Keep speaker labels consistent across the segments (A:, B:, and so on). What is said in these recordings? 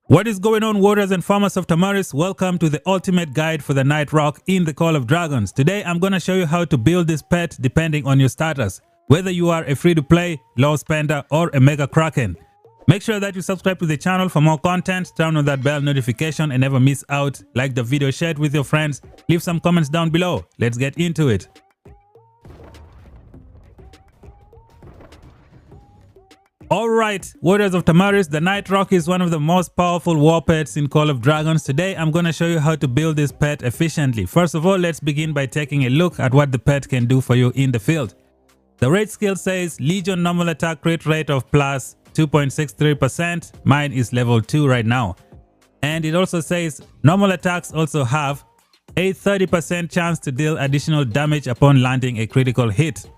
A: What is going on, warriors and farmers of Tamaris? Welcome to the ultimate guide for the Night Rock in the Call of Dragons. Today I'm going to show you how to build this pet depending on your status, whether you are a free-to-play, low spender or a mega kraken. Make sure that you subscribe to the channel for more content, turn on that bell notification and never miss out. Like the video, share it with your friends, leave some comments down below. Let's get into it. Alright, warriors of Tamaris, the Night Rock is one of the most powerful war pets in Call of Dragons. Today I'm going to show you how to build this pet efficiently. First of all, let's begin by taking a look at what the pet can do for you in the field. The raid skill says Legion normal attack crit rate of plus 2.63%. Mine is level 2 right now. And it also says normal attacks also have a 30% chance to deal additional damage upon landing a critical hit.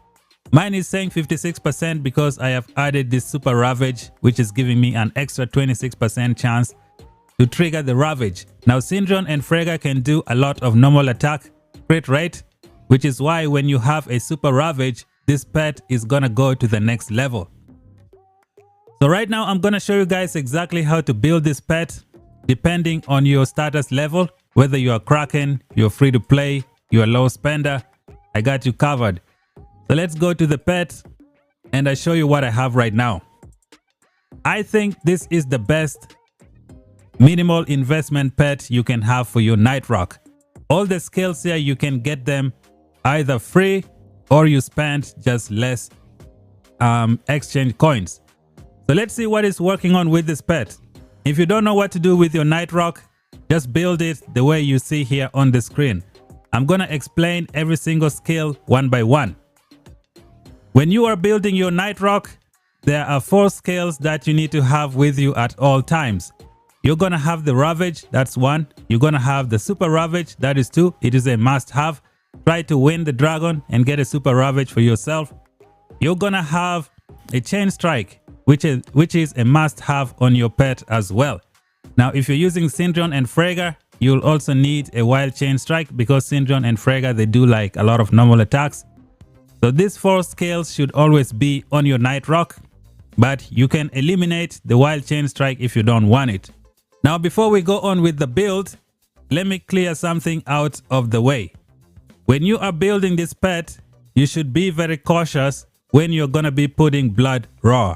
A: Mine is saying 56% because I have added this super ravage, which is giving me an extra 26% chance to trigger the ravage. Now Syndron and Frega can do a lot of normal attack crit rate, which is why when you have a super ravage, this pet is gonna go to the next level. So right now I'm gonna show you guys exactly how to build this pet depending on your status level, whether you are Kraken, you're free to play, you're low spender, I got you covered. So let's go to the pet and I show you what I have right now. I think this is the best minimal investment pet you can have for your Night Rock. All the skills here, you can get them either free or you spend just less exchange coins. So let's see what is working on with this pet. If you don't know what to do with your Night Rock, just build it the way you see here on the screen. I'm gonna explain every single skill one by one. When you are building your Night Rock, there are 4 skills that you need to have with you at all times. You're gonna have the Ravage, that's 1. You're gonna have the Super Ravage, that is 2. It is a must-have. Try to win the dragon and get a Super Ravage for yourself. You're gonna have a Chain Strike, which is a must-have on your pet as well. Now, if you're using Syndron and Frega, you'll also need a Wild Chain Strike because Syndron and Frega, they do like a lot of normal attacks. So these 4 skills should always be on your Night Rock, but you can eliminate the Wild Chain Strike if you don't want it. Now before we go on with the build, let me clear something out of the way. When you are building this pet, you should be very cautious when you're gonna be putting Blood Raw.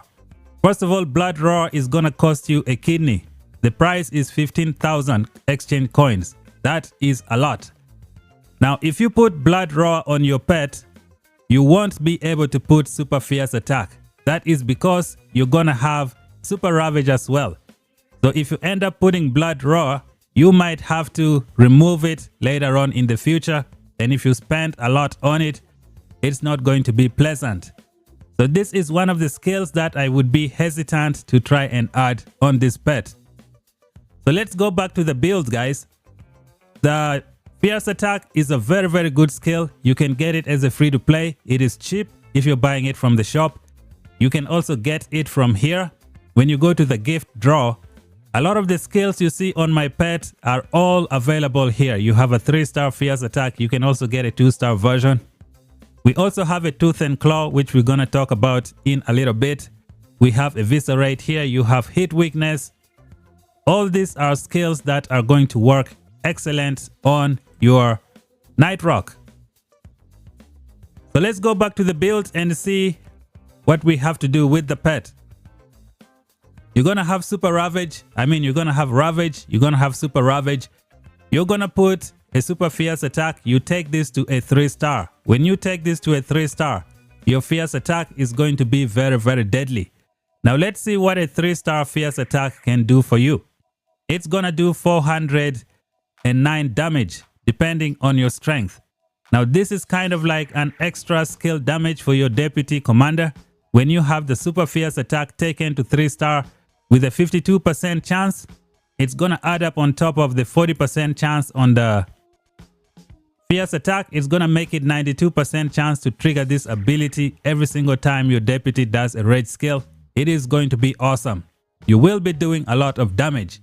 A: First of all, Blood Raw is gonna cost you a kidney. The price is 15,000 exchange coins. That is a lot. Now if you put Blood Raw on your pet, you won't be able to put Super Fierce Attack. That is because you're gonna have Super Ravage as well. So if you end up putting Blood Raw, you might have to remove it later on in the future. And if you spend a lot on it, it's not going to be pleasant. So this is one of the skills that I would be hesitant to try and add on this pet. So let's go back to the build, guys. The Fierce Attack is a very good skill. You can get it as a free to play. It is cheap if you're buying it from the shop. You can also get it from here. When you go to the gift draw, a lot of the skills you see on my pet are all available here. You have a 3-star Fierce Attack. You can also get a 2-star version. We also have a Tooth and Claw, which we're going to talk about in a little bit. We have Eviscerate here. You have Hit Weakness. All these are skills that are going to work excellent on your Night Rock. So let's go back to the build and see what we have to do with the pet. You're gonna have Super Ravage. You're gonna have Ravage. You're gonna have Super Ravage. You're gonna put a Super Fierce Attack. You take this to a 3-star. When you take this to a 3-star, your Fierce Attack is going to be very deadly. Now let's see what a 3-star Fierce Attack can do for you. It's gonna do 409 damage depending on your strength. Now this is kind of like an extra skill damage for your deputy commander. When you have the Super Fierce Attack taken to 3-star with a 52% chance, it's gonna add up on top of the 40% chance on the Fierce Attack. It's gonna make it 92% chance to trigger this ability every single time your deputy does a raid skill. It is going to be awesome. You will be doing a lot of damage.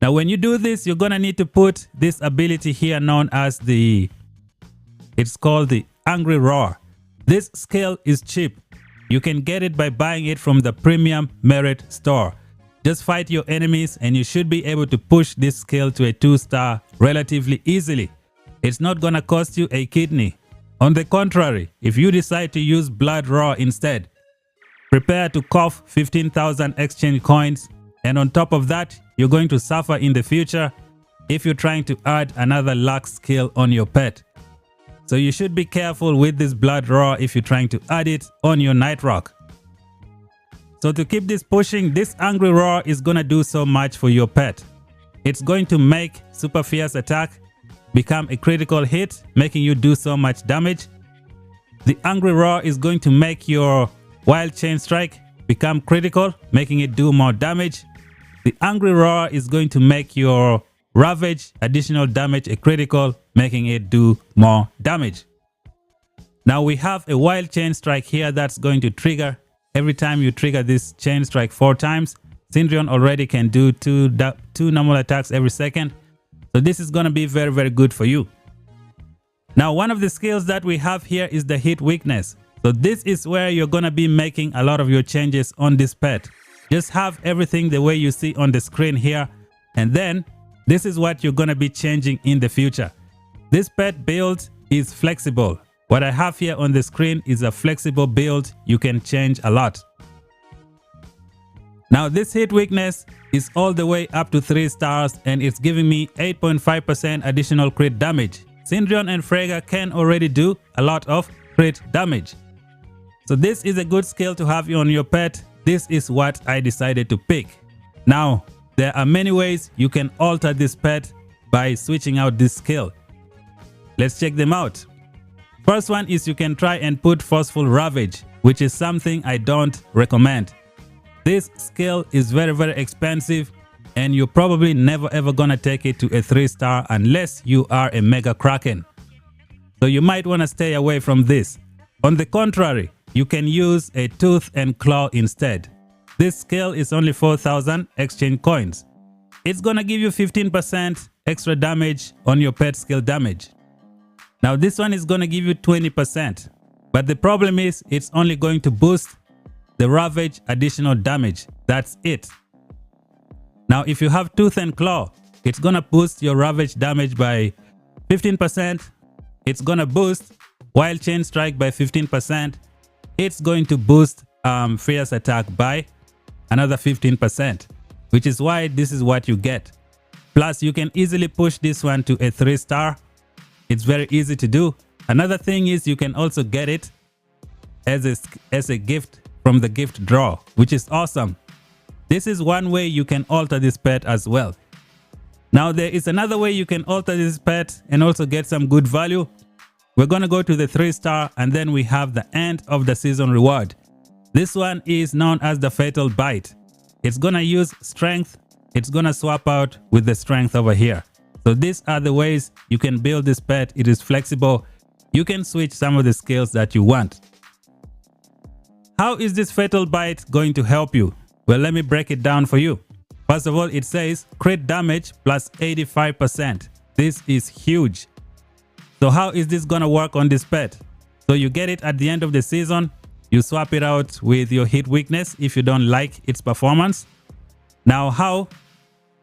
A: Now when you do this, you're gonna need to put this ability here known as it's called the Angry Roar. This skill is cheap. You can get it by buying it from the Premium Merit store. Just fight your enemies and you should be able to push this skill to a 2-star relatively easily. It's not gonna cost you a kidney. On the contrary, if you decide to use blood raw instead, prepare to cough 15,000 exchange coins, and on top of that, you're going to suffer in the future if you're trying to add another luck skill on your pet. So you should be careful with this blood raw if you're trying to add it on your night rock. So to keep this pushing, this angry roar is gonna do so much for your pet. It's going to make super fierce attack become a critical hit, making you do so much damage. The angry roar is going to make your wild chain strike become critical, making it do more damage. The angry roar is going to make your ravage additional damage a critical, making it do more damage. Now we have a wild chain strike here that's going to trigger. Every time you trigger this chain strike 4 times, Syndrion already can do two normal attacks every second. So this is going to be very, very good for you. Now, one of the skills that we have here is the hit weakness. So this is where you're going to be making a lot of your changes on this pet. Just have everything the way you see on the screen here. And then this is what you're going to be changing in the future. This pet build is flexible. What I have here on the screen is a flexible build. You can change a lot. Now this hit weakness is all the way up to 3 stars and it's giving me 8.5% additional crit damage. Syndrion and Freyga can already do a lot of crit damage. So this is a good skill to have on your pet. This is what I decided to pick. Now there are many ways you can alter this pet by switching out this skill. Let's check them out. First one is you can try and put Forceful Ravage, which is something I don't recommend. This skill is very, very expensive and you're probably never ever gonna take it to a 3-star unless you are a Mega Kraken. So you might want to stay away from this. On the contrary, you can use a Tooth and Claw instead. This skill is only 4,000 exchange coins. It's gonna give you 15% extra damage on your pet skill damage. Now this one is going to give you 20%, but the problem is it's only going to boost the Ravage additional damage. That's it. Now if you have Tooth and Claw, it's going to boost your Ravage damage by 15%. It's going to boost Wild Chain Strike by 15%. It's going to boost Fierce Attack by another 15%, which is why this is what you get. Plus you can easily push this one to a 3-star. It's very easy to do. Another thing is you can also get it as a gift from the gift draw, which is awesome. This is one way you can alter this pet as well. Now there is another way you can alter this pet and also get some good value. We're going to go to the 3-star and then we have the end of the season reward. This one is known as the Fatal Bite. It's going to use strength. It's going to swap out with the strength over here. So these are the ways you can build this pet. It is flexible. You can switch some of the skills that you want. How is this Fatal Bite going to help you? Well, let me break it down for you. First of all, it says crit damage plus 85%. This is huge. So how is this going to work on this pet? So you get it at the end of the season. You swap it out with your hit weakness if you don't like its performance. Now, how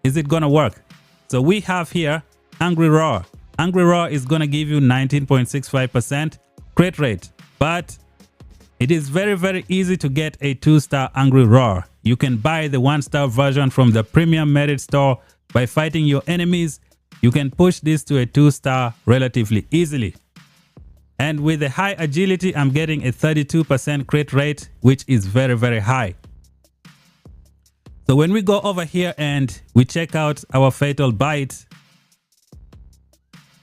A: is it going to work? So we have here Angry Roar. Angry Roar is going to give you 19.65% crit rate, but it is very, very easy to get a 2-star Angry Roar. You can buy the 1-star version from the premium merit store by fighting your enemies. You can push this to a 2-star relatively easily. And with a high agility, I'm getting a 32% crit rate, which is very, very high. So when we go over here and we check out our Fatal Bite,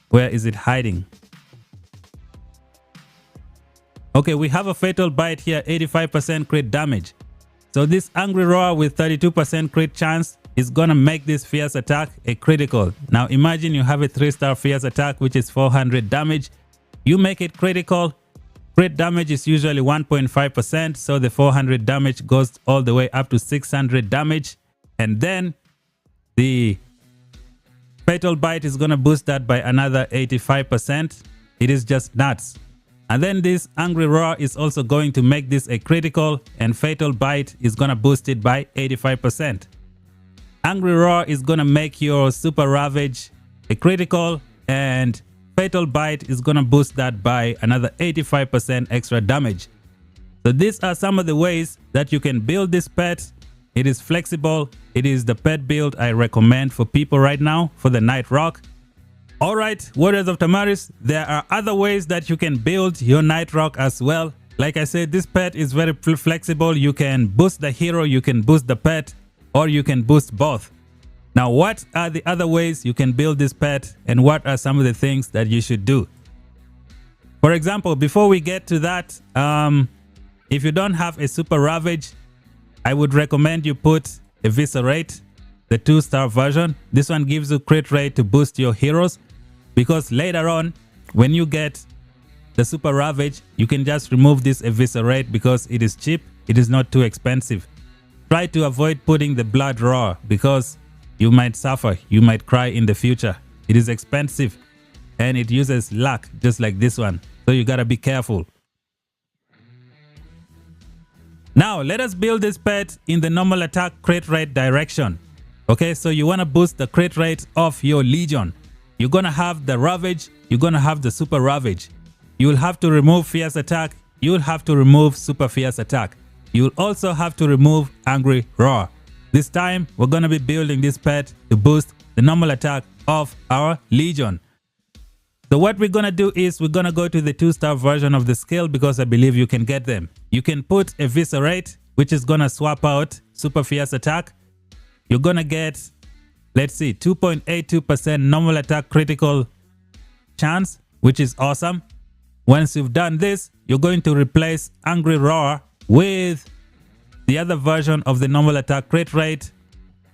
A: where is it hiding? Okay, we have a Fatal Bite here, 85% crit damage. So this Angry Roar with 32% crit chance is gonna make this Fierce Attack a critical. Now imagine you have a 3-star Fierce Attack which is 400 damage. You make it critical. Crit damage is usually 1.5%, so the 400 damage goes all the way up to 600 damage. And then the Fatal Bite is going to boost that by another 85%. It is just nuts. And then this Angry Roar is also going to make this a critical, and Fatal Bite is going to boost it by 85%. Angry Roar is gonna make your Super Ravage a critical, and Fatal Bite is gonna boost that by another 85% extra damage. So these are some of the ways that you can build this pet. It is flexible. It is the pet build I recommend for people right now for the Night Rock. Alright, Warriors of Tamaris, there are other ways that you can build your Night Rock as well. Like I said, this pet is very flexible. You can boost the hero, you can boost the pet, or you can boost both. Now, what are the other ways you can build this pet, and what are some of the things that you should do? For example, before we get to that, if you don't have a Super Ravage, I would recommend you put Eviscerate, the 2-star version. This one gives you crit rate to boost your heroes, because later on, when you get the Super Ravage, you can just remove this Eviscerate because it is cheap. It is not too expensive. Try to avoid putting the Blood Roar because you might suffer. You might cry in the future. It is expensive and it uses luck just like this one. So you gotta be careful. Now let us build this pet in the normal attack crit rate direction. Okay, so you wanna boost the crit rate of your Legion. You're gonna have the Ravage. You're gonna have the Super Ravage. You'll have to remove Fierce Attack. You'll have to remove Super Fierce Attack. You'll also have to remove Angry Roar. This time, we're going to be building this pet to boost the normal attack of our Legion. So what we're going to do is we're going to go to the 2-star version of the skill because I believe you can get them. You can put Eviscerate, which is going to swap out Super Fierce Attack. You're going to get, let's see, 2.82% normal attack critical chance, which is awesome. Once you've done this, you're going to replace Angry Roar with the other version of the normal attack crit rate,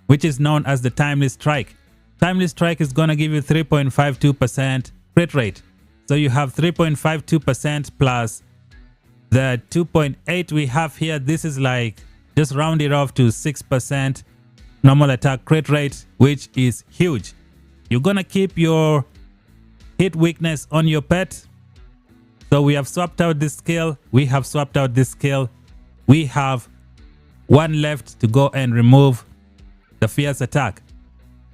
A: which is known as the Timely Strike. Timely Strike is going to give you 3.52% crit rate. So you have 3.52% plus the 2.8 we have here. This is like just round it off to 6% normal attack crit rate, which is huge. You're going to keep your hit weakness on your pet. So we have swapped out this skill. We have swapped out this skill. We have one left to go and remove the Fierce Attack.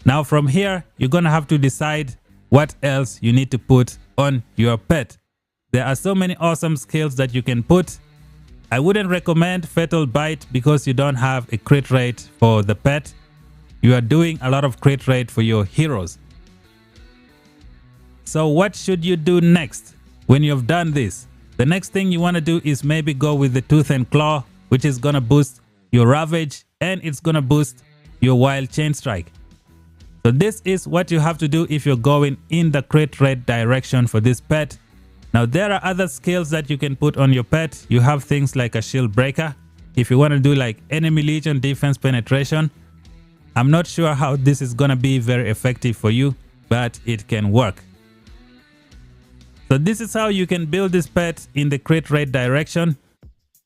A: Now from here, you're going to have to decide what else you need to put on your pet. There are so many awesome skills that you can put. I wouldn't recommend Fatal Bite because you don't have a crit rate for the pet. You are doing a lot of crit rate for your heroes. So what should you do next when you've done this? The next thing you want to do is maybe go with the Tooth and Claw, which is going to boost your Ravage and it's going to boost your Wild Chain Strike. So this is what you have to do if you're going in the crit rate direction for this pet. Now there are other skills that you can put on your pet. You have things like a Shield Breaker. If you want to do like Enemy Legion Defense Penetration, I'm not sure how this is going to be very effective for you, but it can work. So this is how you can build this pet in the crit rate direction.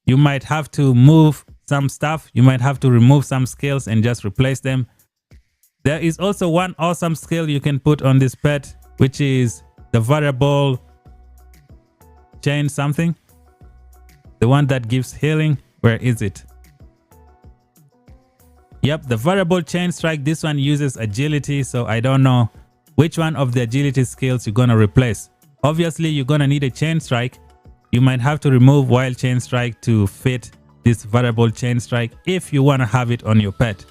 A: You might have to move some stuff. You might have to remove some skills and just replace them. There is also one awesome skill you can put on this pet, which is the variable chain something. The one that gives healing. Where is it? Yep, the variable chain strike. This one uses agility, so I don't know which one of the agility skills you're going to replace. Obviously, you're going to need a chain strike. You might have to remove wild chain strike to fit this variable chain strike if you want to have it on your pet.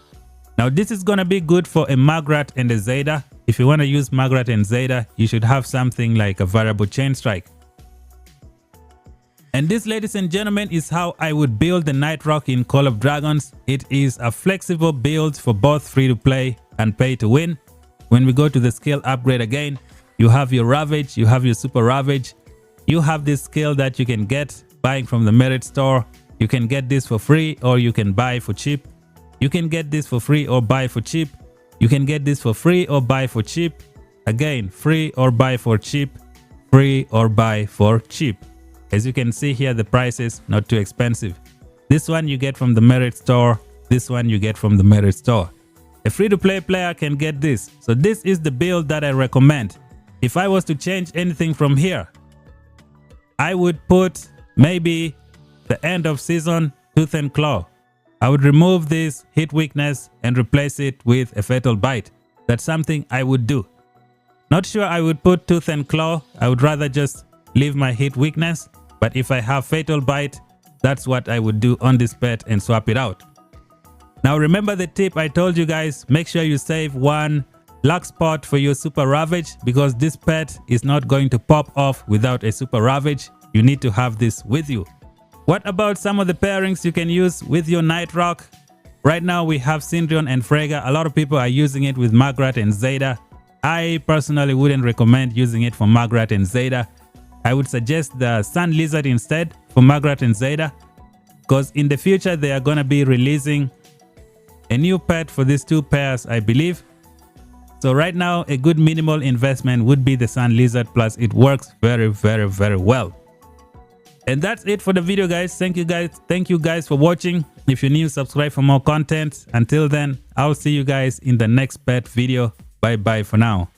A: Now, this is going to be good for a Magrat and a Zeta. If you want to use Magrat and Zeta, you should have something like a variable chain strike. And this, ladies and gentlemen, is how I would build the Night Rock in Call of Dragons. It is a flexible build for both free to play and pay to win. When we go to the skill upgrade again, you have your Ravage, you have your Super Ravage. You have this skill that you can get buying from the Merit store. You can get this for free or you can buy for cheap. You can get this for free or buy for cheap. You can get this for free or buy for cheap. Again, free or buy for cheap. Free or buy for cheap. As you can see here, the price is not too expensive. This one you get from the Merit store. This one you get from the Merit store. A free-to-play player can get this. So this is the build that I recommend. If I was to change anything from here, I would put maybe the end of season Tooth and Claw. I would remove this hit weakness and replace it with a fatal bite. That's something I would do. Not sure I would put tooth and claw. I would rather just leave my hit weakness. But if I have fatal bite, that's what I would do on this pet and swap it out. Now remember the tip I told you guys, make sure you save one luck spot for your super ravage, because this pet is not going to pop off without a super ravage. You need to have this with you. What about some of the pairings you can use with your Night Rock? Right now we have Syndrion and Frega. A lot of people are using it with Magrat and Zeta. I personally wouldn't recommend using it for Magrat and Zeta. I would suggest the Sun Lizard instead for Magrat and Zeta, because in the future they are going to be releasing a new pet for these two pairs, I believe. So right now a good minimal investment would be the Sun Lizard, plus it works very well. And that's it for the video, guys. Thank you guys for watching. If you're new, subscribe for more content. Until then, I'll see you guys in the next pet video. Bye bye for now.